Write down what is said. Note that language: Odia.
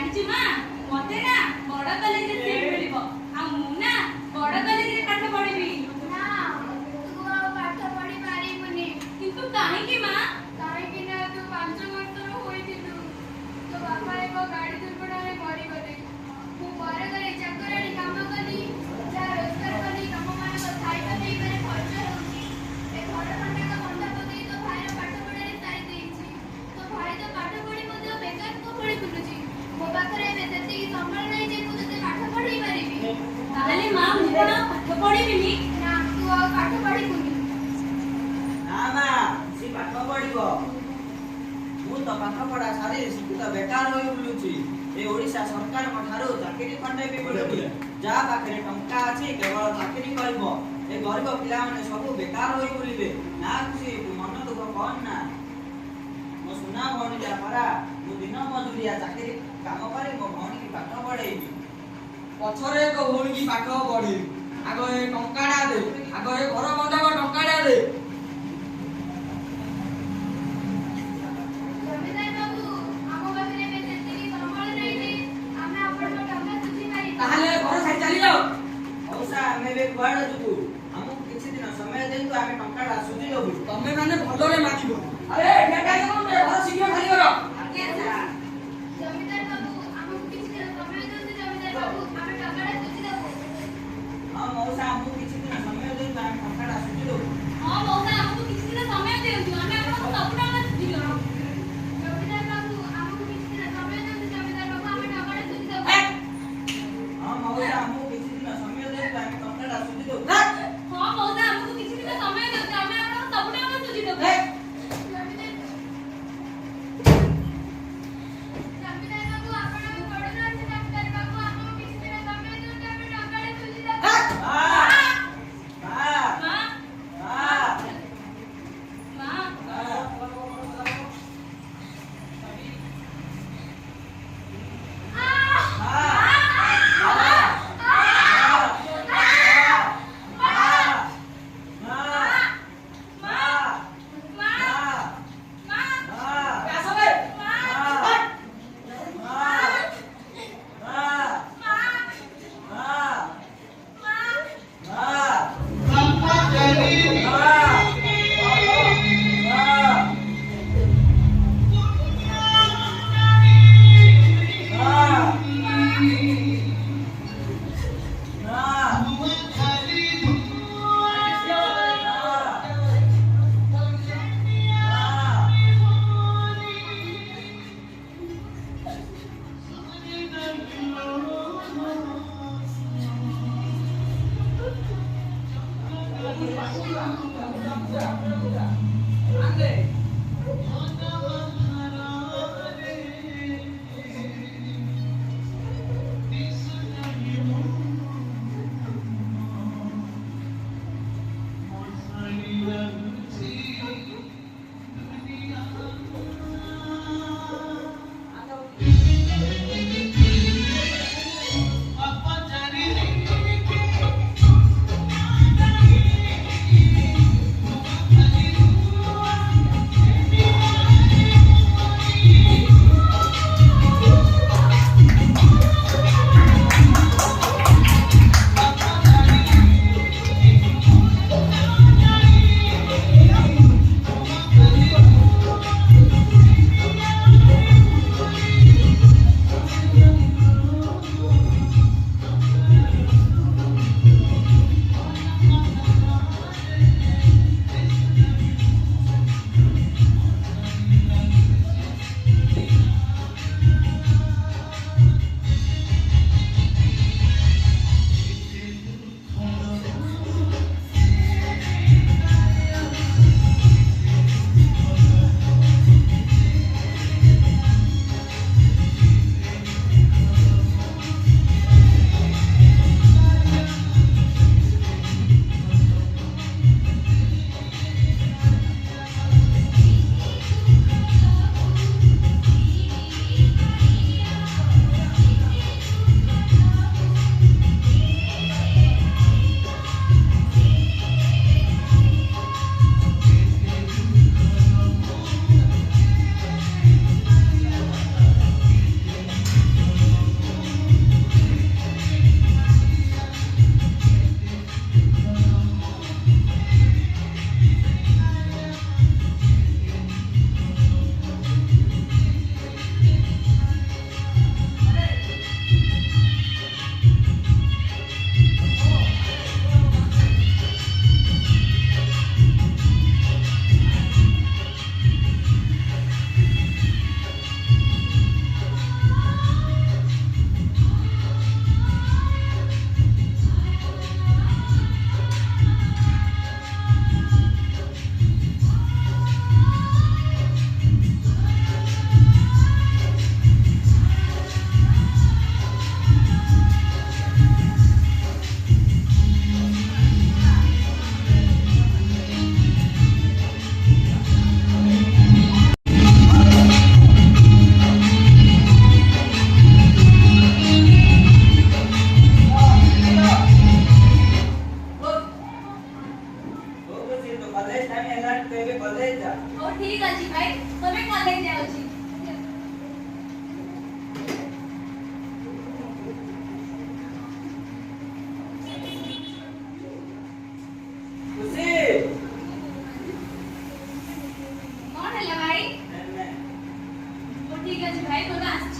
ଜାଣିଛୁ ମା ମତେ ନା ବଡ଼ କଲେଜରେ ସିଟ୍ ମିଳିବ ଆଉ ମୁଁ ନା ବଡ଼ କଲେଜରେ ପାଠ ପଢିବି। ନା ତୁ ଆଉ ପାଠ ପଢି ପାରିବୁନି। କିନ୍ତୁ କାହିଁକି ମା? କାହିଁକି ନା ତୁ 5 ବର୍ଷର ହୋଇଥିଲୁ। ତୋ ବାପା ଏକ ଗାଡ଼ି ଦୁର୍ଘଟଣାରେ ମରିଗଲେ। ମୁଁ ଘରେ ଘରେ ଚାକରାଣୀ କାମ କଲି, ଯାହା ରୋଜଗାର କଲି ତମମାନଙ୍କ ଖାଇବା ପିଇବାରେ ଖର୍ଚ୍ଚ ହେଉଛି। ଏ ଘର ଖଣ୍ଡକ ବନ୍ଧା ପକେଇ ତୋ ଭାଇର ପାଠ ପଢ଼ାରେ ସାରି ଦେଇଛି। ତୋ ଭାଇ ତ ପାଠ ପଢ଼ି ମଧ୍ୟ ବେକାର ଭଳି ବୁଲୁଛି। ମୋ ପାଖରେ ଏବେ ସେତିକି ସମ୍ବଳ ନାହିଁ ଯେ ମୁଁ ତୋତେ ପାଠ ପଢ଼େଇ ପାରିବି। ତାହେଲେ ମା ମୁଁ କଣ ପାଠ ପଢିବିନି? ନା ତୁ ଆଉ ପାଠ ପଢ଼ିବୁନି। ନା ମା ସେ ପାଠ ପଢିବ। ମୁଁ ତ ପାଠ ପଢା ସାରି ଶିକ୍ଷିତ ବେକାର ହୋଇ ବୁଲୁଛି। ଏ ଓଡ଼ିଶା ସରକାରଙ୍କ ଠାରୁ ଚାକିରି ଖଣ୍ଡେ ବି ମିଳୁନି। ଯାହା ପାଖରେ ଟଙ୍କା ଅଛି କେବଳ ଚାକିରି କରିବ। ଏ ଗରିବ ପିଲାମାନେ ସବୁ ବେକାର ହୋଇ ବୁଲିବେ। ନା ଖୁସି ମନ ଦୁଃଖ କଣ ନା। ମୋ ସୁନା ଭଉଣୀଟା ପରା ମୁଁ ଦିନ ମଜୁରିଆ ଚାକିରି କାମ କରି ମୋ ଭଉଣୀକି ପାଠ ପଢେଇବି। ପଛରେ ଏକ ଭଉଣୀକି ପାଠ ପଢେଇବି। ଆଗ ଏ ଟଙ୍କାଟା ଦେ, ଆଗ ଏ ଘର ବନ୍ଧକ ଟଙ୍କାଟା ଦେ। ଜମିଦାର ବାବୁ, ଆମ ପାଖରେ ଏବେ ସେତିକି ସମ୍ବଳ ନାହିଁ ଯେ ଆମେ ଆପଣଙ୍କ ଟଙ୍କା ଶୁଝି ପାରିବୁ। ତାହେଲେ ଘର ଛାଡ଼ି ଚାଲିଯାଅ। ମଉସା ଆମେ ଏବେ କୁଆଡେ ଯିବୁ? ଆମକୁ କିଛି ଦିନ ସମୟ ଦିଅନ୍ତୁ, ଆମେ ଟଙ୍କାଟା ସୁଝି ଦେବୁ। ତମେ ମାନେ ଭଲରେ ମାଗିବ। ଆରେ ଘର ଶୀଘ୍ର ଖାଲି କର। ଜମିଦାର ବାବୁ, ଆମକୁ କିଛି ଦିନ ସମୟ ଦିଅନ୍ତୁ। ଜମିଦାର ବାବୁ, ଆମେ ଟଙ୍କାଟା ଶୁଝି ଦେବୁ। ହଁ ମଉସା ଆମକୁ କିଛି ଦିନ ସମୟ ଦିଅନ୍ତୁ, ଆମେ ଟଙ୍କାଟା ସୁଝି ଦେବୁ। ହଁ ମଉସା ଆମକୁ କିଛି ଦିନ ସମୟ ଦିଅନ୍ତୁ, ଆମେ ଆପଣଙ୍କୁ ସବୁ ଟଙ୍କା ସୁଝିଦେବୁ। ଜମିଦାର ବାବୁ, ଆମକୁ କିଛି ଦିନ ସମୟ ଦିଅନ୍ତୁ। ଜମିଦାର ବାବୁ, ଆମେ ଟଙ୍କାଟା ଶୁଝି ଦେବୁ। ହଁ ମଉସା ଆମକୁ କିଛି ଦିନ ସମୟ ଦିଅନ୍ତୁ, ଆମେ ଟଙ୍କାଟା ସୁଝି ଦେବୁ। ହଁ ମଉସା ଆମକୁ କିଛି ଦିନ ସମୟ ଦିଅନ୍ତୁ, ଆମେ ଆପଣଙ୍କୁ ସବୁ ଟଙ୍କା ସୁଝିଦେବୁ। ଜମିଦାର ବାବୁ, ଆପଣଙ୍କ ଗୋଡ଼ ଧରୁଛି। ଜମିଦାର ବାବୁ, ଆମକୁ କିଛି ଦିନ ସମୟ ଦିଅନ୍ତୁ, ଆମେ ଟଙ୍କାଟା ଶୁଝି ଦେବୁ। ମା! ମା ମା ହଉ ଠିକ ଅଛି ଭାଇ ତମେ କଲେଜ ଯାଉଛି। ଖୁସି କଣ ହେଲା ଭାଇ? ହଉ ଠିକ ଅଛି ଭାଇ ତମେ ଆସିଛ